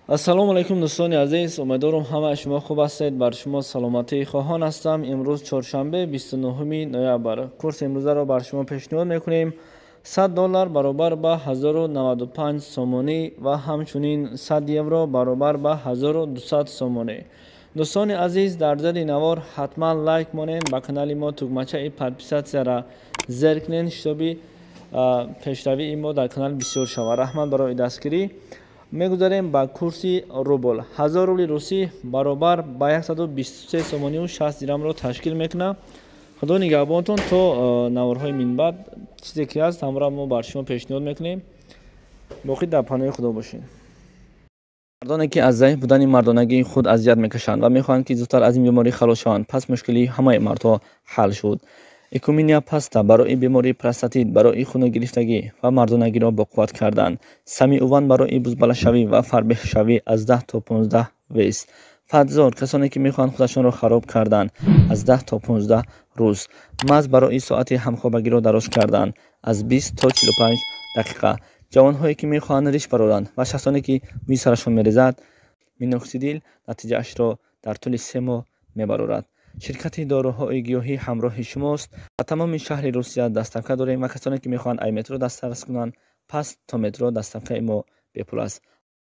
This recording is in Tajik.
ассалому алайкум дӯстони азиз, умедворам ҳамаи шумо хуб ҳастед. Бар шумо саломатии хоҳон ҳастам. Имрӯз чоршанбе 29 ноябр. Курси имрӯзаро бар шумо пешниҳод мекунем. $100 баробар ба 1095 сомонӣ ва ҳамчунин 100 евро баробар ба 1200 сомонӣ. дӯстони азиз, дар зери навор ҳатман лайк монед, ба канали мо тугмачаи подписатсияра зеркнен, шитоби пешравии мо дар канал бисёр шавад. раҳмат барои дастгирӣ. мегузарем ба курси рубл. 1000 рубли русӣ баробар ба 123 сомонию 60 дирҳамро ташкил мекунад. худо нигаҳбонтон то наворҳои минбаъд чизе ки ҳаст ҳамра мо бар шумо пешниҳод мекунем. боқӣ дар паноҳи худо бошед. мардоне ки аз заиф будани мардонагии худ азият мекашанд ва мехоҳанд ки зудтар аз ин беморӣ халос шаванд, пас мушкилии ҳамаи мардҳо ҳал шуд. Ecomania Pasta барои бемории простатит, барои хуногирифтагӣ ва мардонагиро боқувват кардан. Самиуван барои бузбалашавӣ ва фарбеҳшавӣ аз 10 то 15 вес. Фатзор касоне ки мехоҳанд худашонро хароб кардан аз 10 то 15 рӯз. Маз барои соати ҳамхобагиро дароз кардан аз 20 то 45 дақиқа. ҷавонҳое ки мехоҳанд риш бароранд ва шахсоне ки бӯи сарашон мерезад, миноксидил натиҷаашро дар тӯли 3 моҳ мебарорад. ширкати доруҳои гиёҳӣ ҳамроҳи шумост. ба тамоми шаҳри Русия доставка дорем ва касоне ки мехоҳанд ай метро дастрас кунанд, пас то метро доставкаи мо бепул аст.